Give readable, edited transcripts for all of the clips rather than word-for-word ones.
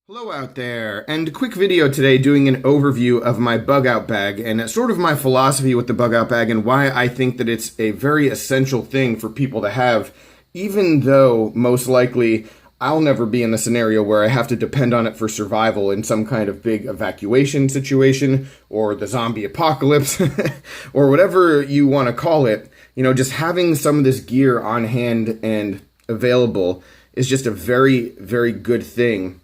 Hello out there, and a quick video today doing an overview of my Bugout bag and sort of my philosophy with the Bugout bag and why I think that it's a very essential thing for people to have, even though most likely I'll never be in a scenario where I have to depend on it for survival in some kind of big evacuation situation or the zombie apocalypse or whatever you want to call it. You know, just having some of this gear on hand and available is just a very, very good thing.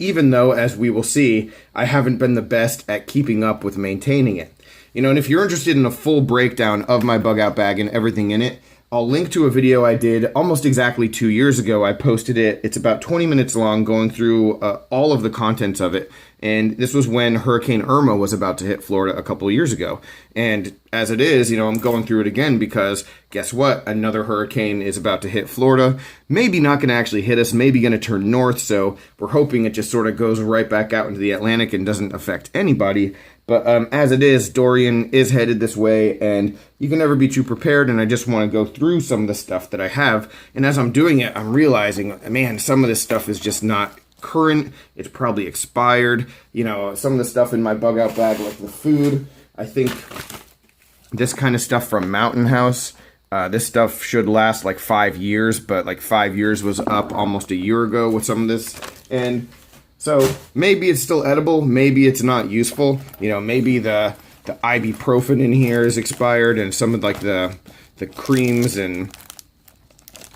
Even though, as we will see, I haven't been the best at keeping up with maintaining it. You know, and if you're interested in a full breakdown of my Bugout bag and everything in it, I'll link to a video I did almost exactly 2 years ago. I posted it. It's about 20 minutes long, going through all of the contents of it. And this was when Hurricane Irma was about to hit Florida a couple of years ago. And as it is, you know, I'm going through it again because guess what? Another hurricane is about to hit Florida. Maybe not going to actually hit us, maybe going to turn north. So we're hoping it just sort of goes right back out into the Atlantic and doesn't affect anybody. But as it is, Dorian is headed this way, and you can never be too prepared, and I just want to go through some of the stuff that I have. And as I'm doing it, I'm realizing, man, some of this stuff is just not current. It's probably expired. You know, some of the stuff in my Bugout bag, like the food, I think this kind of stuff from Mountain House, this stuff should last like 5 years, but like 5 years was up almost a year ago with some of this. And so maybe it's still edible, maybe it's not useful. You know, maybe the ibuprofen in here is expired, and some of like the creams and,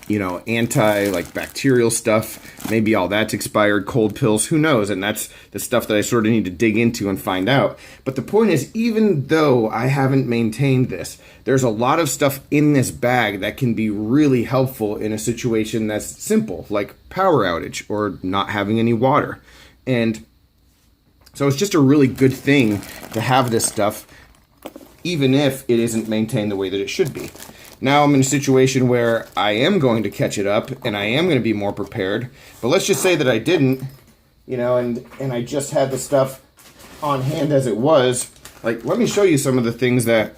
you know, like bacterial stuff, maybe all that's expired, cold pills, who knows? And that's the stuff that I sort of need to dig into and find out. But the point is, even though I haven't maintained this, there's a lot of stuff in this bag that can be really helpful in a situation that's simple, like power outage or not having any water. And so it's just a really good thing to have this stuff, even if it isn't maintained the way that it should be. Now I'm in a situation where I am going to catch it up and I am going to be more prepared. But let's just say that I didn't, you know, and I just had the stuff on hand as it was. Like, let me show you some of the things that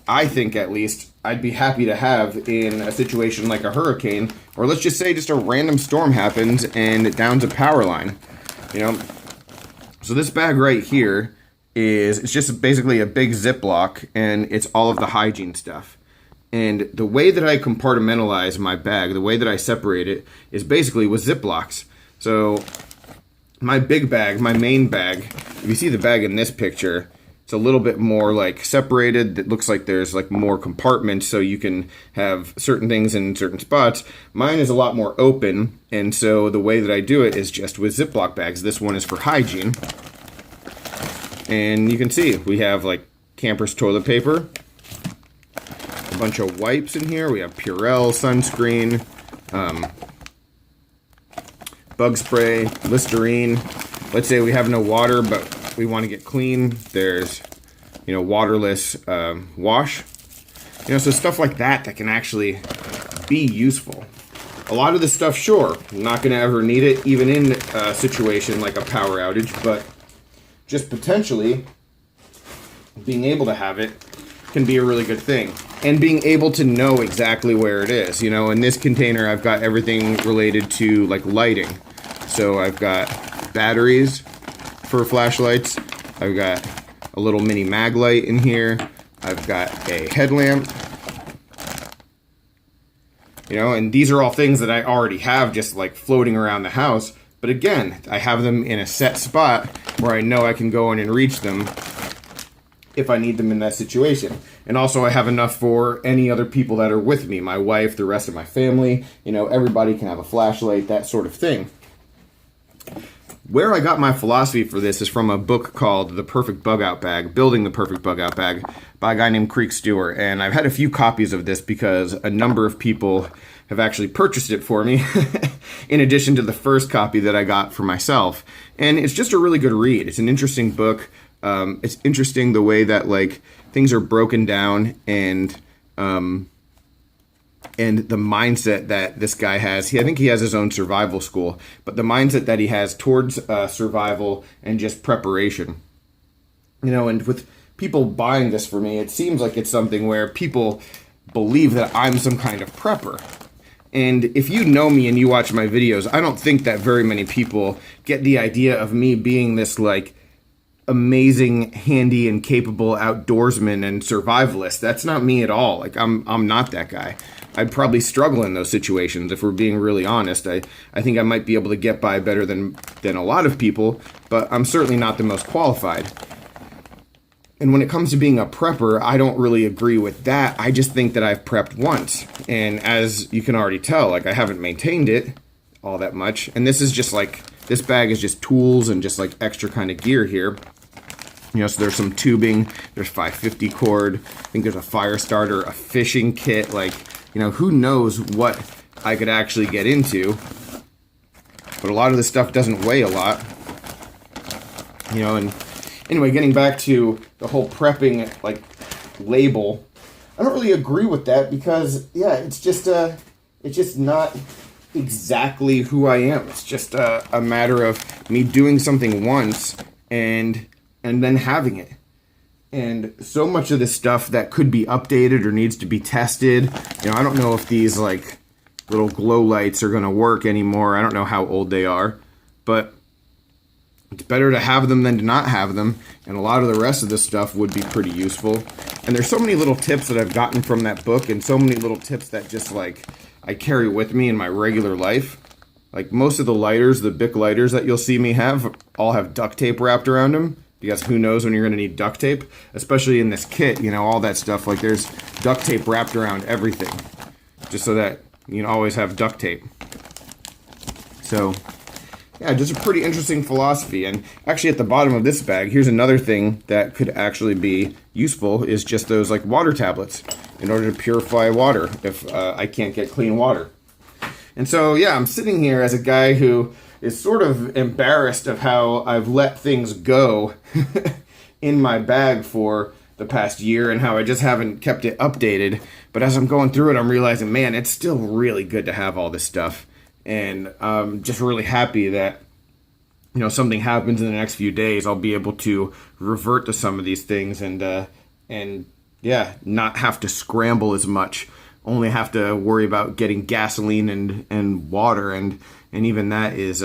I think, at least, I'd be happy to have in a situation like a hurricane, or let's just say just a random storm happens and it downs a power line, you know. So this bag right here it's just basically a big Ziploc, and it's all of the hygiene stuff. And the way that I compartmentalize my bag, the way that I separate it, is basically with Ziplocs. So my big bag, my main bag, if you see the bag in this picture, it's a little bit more like separated. It looks like there's like more compartments, so you can have certain things in certain spots. Mine is a lot more open, and so the way that I do it is just with Ziploc bags. This one is for hygiene. And you can see we have like Campers toilet paper, a bunch of wipes in here. We have Purell sunscreen, bug spray, Listerine. Let's say we have no water, but we want to get clean. There's, you know, waterless wash. You know, so stuff like that can actually be useful. A lot of this stuff, sure, I'm not going to ever need it, even in a situation like a power outage, but just potentially being able to have it can be a really good thing. And being able to know exactly where it is. You know, in this container, I've got everything related to like lighting. So I've got batteries for flashlights. I've got a little mini mag light in here. I've got a headlamp. You know, and these are all things that I already have just like floating around the house. But again, I have them in a set spot where I know I can go in and reach them if I need them in that situation. And also I have enough for any other people that are with me, my wife, the rest of my family, you know, everybody can have a flashlight, that sort of thing. Where I got my philosophy for this is from a book called The Perfect Bugout Bag, Building the Perfect Bugout Bag, by a guy named Creek Stewart. And I've had a few copies of this because a number of people have actually purchased it for me, in addition to the first copy that I got for myself. And it's just a really good read. It's an interesting book. It's interesting the way that like things are broken down, and the mindset that this guy has. I think he has his own survival school, but the mindset that he has towards survival and just preparation. You know, and with people buying this for me, it seems like it's something where people believe that I'm some kind of prepper. And if you know me and you watch my videos, I don't think that very many people get the idea of me being this like amazing, handy, and capable outdoorsman and survivalist. That's not me at all. Like I'm not that guy. I'd probably struggle in those situations if we're being really honest. I think I might be able to get by better than a lot of people, but I'm certainly not the most qualified. And when it comes to being a prepper, I don't really agree with that. I just think that I've prepped once. And as you can already tell, like I haven't maintained it all that much. And this is just like, this bag is just tools and just like extra kind of gear here. You know, so there's some tubing, there's 550 cord, I think there's a fire starter, a fishing kit, like, you know, who knows what I could actually get into. But a lot of this stuff doesn't weigh a lot. You know, and anyway, getting back to the whole prepping, like, label, I don't really agree with that because, yeah, it's just not exactly who I am. It's just a matter of me doing something once and then having it. And so much of this stuff that could be updated or needs to be tested, you know, I don't know if these, like, little glow lights are going to work anymore. I don't know how old they are, but it's better to have them than to not have them, and a lot of the rest of this stuff would be pretty useful. And there's so many little tips that I've gotten from that book, and so many little tips that just, like, I carry with me in my regular life. Like, most of the lighters, the Bic lighters that you'll see me have, all have duct tape wrapped around them. Because who knows when you're going to need duct tape, especially in this kit, you know, all that stuff. Like, there's duct tape wrapped around everything, just so that you can always have duct tape. So, yeah, just a pretty interesting philosophy. And actually at the bottom of this bag, here's another thing that could actually be useful, is just those, like, water tablets in order to purify water if I can't get clean water. And so, yeah, I'm sitting here as a guy who is sort of embarrassed of how I've let things go in my bag for the past year and how I just haven't kept it updated. But as I'm going through it, I'm realizing, man, it's still really good to have all this stuff. And I'm just really happy that, you know, something happens in the next few days, I'll be able to revert to some of these things and yeah, not have to scramble as much. Only have to worry about getting gasoline and water, and even that is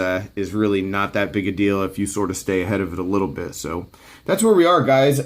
really not that big a deal if you sort of stay ahead of it a little bit. So that's where we are, guys.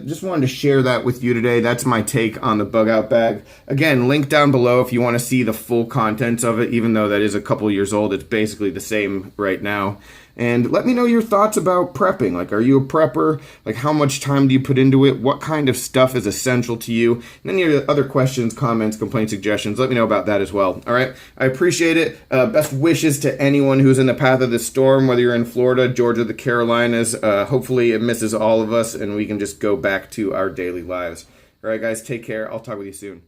Just wanted to share that with you today. That's my take on the Bugout bag. Again, link down below if you want to see the full contents of it, even though that is a couple years old. It's basically the same right now. And let me know your thoughts about prepping. Like, are you a prepper? Like, how much time do you put into it? What kind of stuff is essential to you? And any other questions, comments, complaints, suggestions, let me know about that as well. All right? I appreciate it. Best wishes to anyone who's in the path of this storm, whether you're in Florida, Georgia, the Carolinas. Hopefully it misses all of us and we can just go back to our daily lives. All right, guys, take care. I'll talk with you soon.